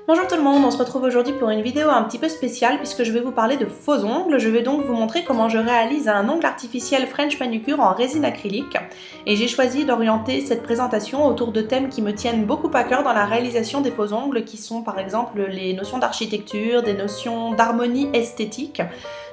Bonjour tout le monde, on se retrouve aujourd'hui pour une vidéo un petit peu spéciale puisque je vais vous parler de faux ongles. Je vais donc vous montrer comment je réalise un ongle artificiel French manucure en résine acrylique. Et j'ai choisi d'orienter cette présentation autour de thèmes qui me tiennent beaucoup à cœur dans la réalisation des faux ongles, qui sont par exemple les notions d'architecture, des notions d'harmonie esthétique.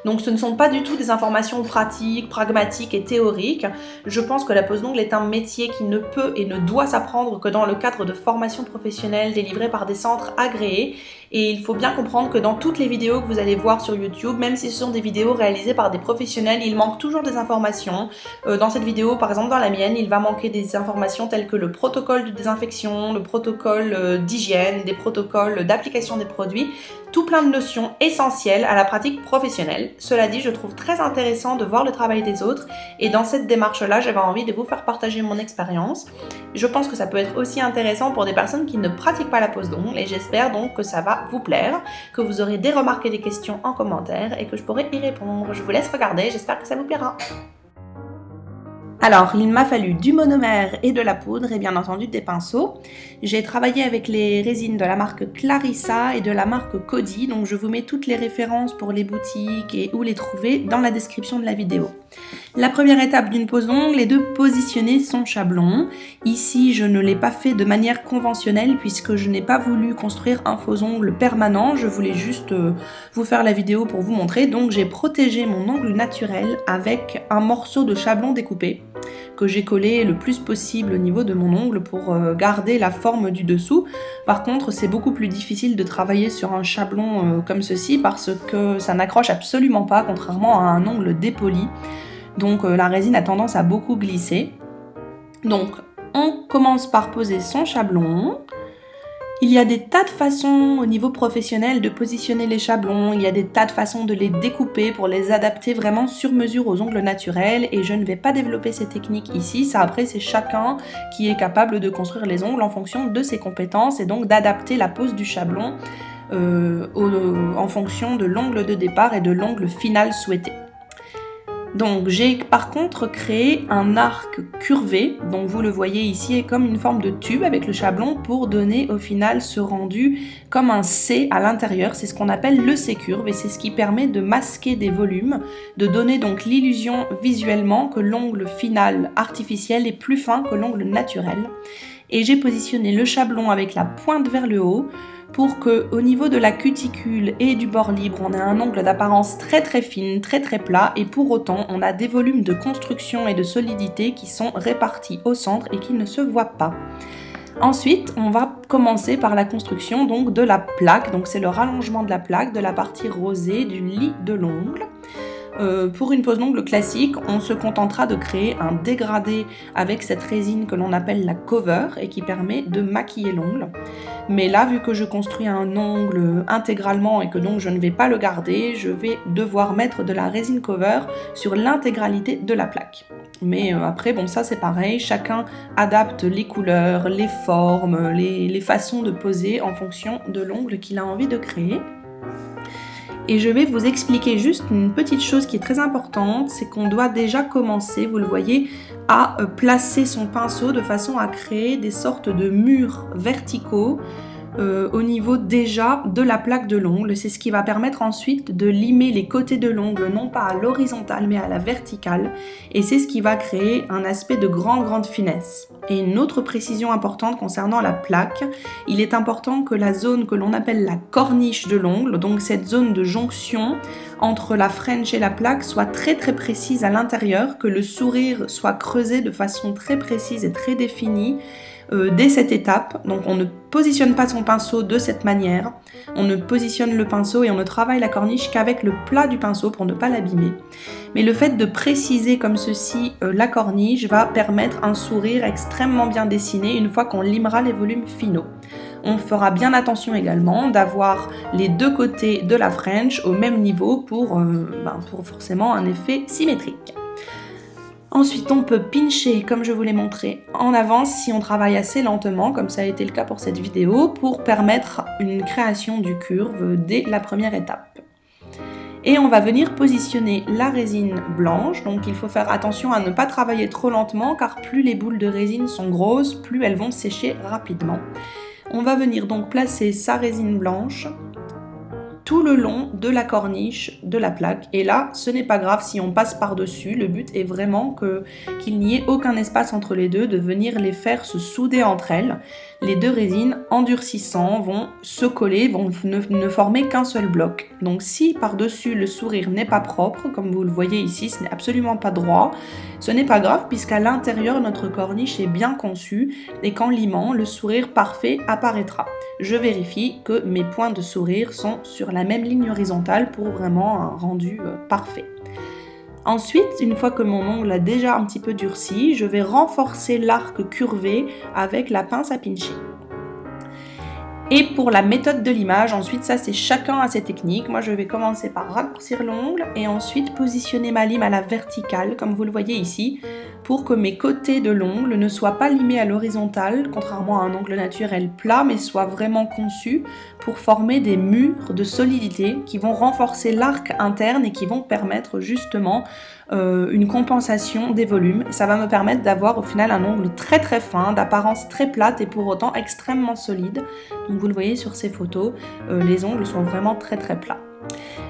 Donc ce ne sont pas du tout des informations pratiques, pragmatiques et théoriques. Je pense que la pose d'ongles est un métier qui ne peut et ne doit s'apprendre que dans le cadre de formations professionnelles délivrées par des centres agréés. Et il faut bien comprendre que dans toutes les vidéos que vous allez voir sur YouTube, même si ce sont des vidéos réalisées par des professionnels, il manque toujours des informations. Dans cette vidéo, par exemple dans la mienne, il va manquer des informations telles que le protocole de désinfection, le protocole d'hygiène, des protocoles d'application des produits, tout plein de notions essentielles à la pratique professionnelle. Cela dit, je trouve très intéressant de voir le travail des autres et dans cette démarche-là, j'avais envie de vous faire partager mon expérience. Je pense que ça peut être aussi intéressant pour des personnes qui ne pratiquent pas la pose d'ongles et j'espère donc que ça va vous plaire, que vous aurez des remarques et des questions en commentaire et que je pourrai y répondre. Je vous laisse regarder, j'espère que ça vous plaira. Alors, il m'a fallu du monomère et de la poudre et bien entendu des pinceaux. J'ai travaillé avec les résines de la marque Clarissa et de la marque Cody, donc je vous mets toutes les références pour les boutiques et où les trouver dans la description de la vidéo. La première étape d'une pose d'ongle est de positionner son chablon. Ici, je ne l'ai pas fait de manière conventionnelle puisque je n'ai pas voulu construire un faux ongle permanent. Je voulais juste vous faire la vidéo pour vous montrer. Donc, j'ai protégé mon ongle naturel avec un morceau de chablon découpé que j'ai collé le plus possible au niveau de mon ongle pour garder la forme du dessous. Par contre, c'est beaucoup plus difficile de travailler sur un chablon comme ceci parce que ça n'accroche absolument pas, contrairement à un ongle dépoli. Donc la résine a tendance à beaucoup glisser. Donc on commence par poser son chablon. Il y a des tas de façons au niveau professionnel de positionner les chablons, il y a des tas de façons de les découper pour les adapter vraiment sur mesure aux ongles naturels et je ne vais pas développer ces techniques ici, ça après c'est chacun qui est capable de construire les ongles en fonction de ses compétences et donc d'adapter la pose du chablon en fonction de l'ongle de départ et de l'ongle final souhaité. Donc j'ai par contre créé un arc curvé, donc vous le voyez ici comme une forme de tube avec le chablon pour donner au final ce rendu comme un C à l'intérieur, c'est ce qu'on appelle le C-curve et c'est ce qui permet de masquer des volumes, de donner donc l'illusion visuellement que l'ongle final artificiel est plus fin que l'ongle naturel. Et j'ai positionné le chablon avec la pointe vers le haut pour que au niveau de la cuticule et du bord libre, on ait un ongle d'apparence très très fine, très très plat et pour autant on a des volumes de construction et de solidité qui sont répartis au centre et qui ne se voient pas. Ensuite, on va commencer par la construction donc de la plaque, donc c'est le rallongement de la plaque de la partie rosée du lit de l'ongle. Pour une pose d'ongle classique, on se contentera de créer un dégradé avec cette résine que l'on appelle la cover et qui permet de maquiller l'ongle. Mais là, vu que je construis un ongle intégralement et que donc je ne vais pas le garder, je vais devoir mettre de la résine cover sur l'intégralité de la plaque. Mais après, bon ça c'est pareil, chacun adapte les couleurs, les formes, les façons de poser en fonction de l'ongle qu'il a envie de créer. Et je vais vous expliquer juste une petite chose qui est très importante, c'est qu'on doit déjà commencer, vous le voyez, à placer son pinceau de façon à créer des sortes de murs verticaux au niveau déjà de la plaque de l'ongle. C'est ce qui va permettre ensuite de limer les côtés de l'ongle, non pas à l'horizontale mais à la verticale. Et c'est ce qui va créer un aspect de grande finesse. Et une autre précision importante concernant la plaque, il est important que la zone que l'on appelle la corniche de l'ongle, donc cette zone de jonction entre la French et la plaque, soit très précise à l'intérieur, que le sourire soit creusé de façon très précise et très définie dès cette étape. Donc on ne positionne pas son pinceau de cette manière, on ne positionne le pinceau et on ne travaille la corniche qu'avec le plat du pinceau pour ne pas l'abîmer. Mais le fait de préciser comme ceci la corniche va permettre un sourire extrêmement bien dessiné une fois qu'on limera les volumes finaux. On fera bien attention également d'avoir les deux côtés de la French au même niveau pour forcément un effet symétrique. Ensuite, on peut pincher, comme je vous l'ai montré, en avance si on travaille assez lentement, comme ça a été le cas pour cette vidéo, pour permettre une création du curve dès la première étape. Et on va venir positionner la résine blanche, donc il faut faire attention à ne pas travailler trop lentement, car plus les boules de résine sont grosses, plus elles vont sécher rapidement. On va venir donc placer sa résine blanche tout le long de la corniche de la plaque. Et là, ce n'est pas grave si on passe par-dessus. Le but est vraiment qu'il n'y ait aucun espace entre les deux, de venir les faire se souder entre elles. Les deux résines, en durcissant, vont se coller, vont ne former qu'un seul bloc. Donc si par-dessus le sourire n'est pas propre, comme vous le voyez ici, ce n'est absolument pas droit, ce n'est pas grave puisqu'à l'intérieur, notre corniche est bien conçue et qu'en limant, le sourire parfait apparaîtra. Je vérifie que mes points de sourire sont sur la même ligne horizontale pour vraiment un rendu parfait. Ensuite, une fois que mon ongle a déjà un petit peu durci, je vais renforcer l'arc curvé avec la pince à pincher. Et pour la méthode de limage, ensuite ça c'est chacun à ses techniques. Moi je vais commencer par raccourcir l'ongle et ensuite positionner ma lime à la verticale comme vous le voyez ici pour que mes côtés de l'ongle ne soient pas limés à l'horizontale, contrairement à un ongle naturel plat, mais soient vraiment conçus pour former des murs de solidité qui vont renforcer l'arc interne et qui vont permettre justement une compensation des volumes. Ça va me permettre d'avoir au final un ongle très très fin, d'apparence très plate et pour autant extrêmement solide. Donc vous le voyez sur ces photos, les ongles sont vraiment très très plats.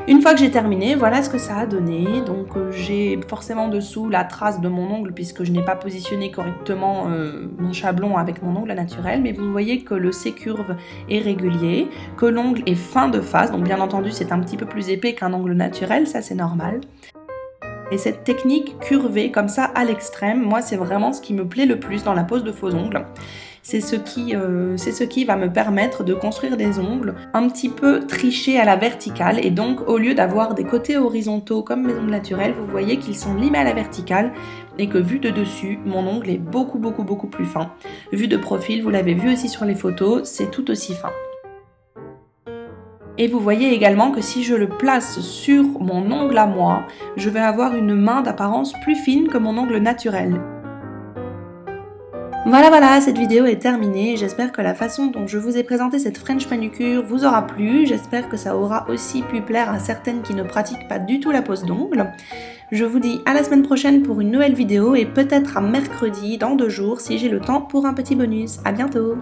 Une fois que j'ai terminé, voilà ce que ça a donné. Donc j'ai forcément dessous la trace de mon ongle puisque je n'ai pas positionné correctement mon chablon avec mon ongle naturel, mais vous voyez que le C-curve est régulier, que l'ongle est fin de face, donc bien entendu c'est un petit peu plus épais qu'un ongle naturel, ça c'est normal. Et cette technique curvée comme ça à l'extrême, moi c'est vraiment ce qui me plaît le plus dans la pose de faux ongles. C'est ce qui va me permettre de construire des ongles un petit peu trichés à la verticale et donc au lieu d'avoir des côtés horizontaux comme mes ongles naturels, vous voyez qu'ils sont limés à la verticale et que vu de dessus, mon ongle est beaucoup plus fin. Vu de profil, vous l'avez vu aussi sur les photos, c'est tout aussi fin. Et vous voyez également que si je le place sur mon ongle à moi, je vais avoir une main d'apparence plus fine que mon ongle naturel. Voilà, cette vidéo est terminée. J'espère que la façon dont je vous ai présenté cette French manucure vous aura plu. J'espère que ça aura aussi pu plaire à certaines qui ne pratiquent pas du tout la pose d'ongles. Je vous dis à la semaine prochaine pour une nouvelle vidéo et peut-être à mercredi dans 2 jours si j'ai le temps pour un petit bonus. À bientôt!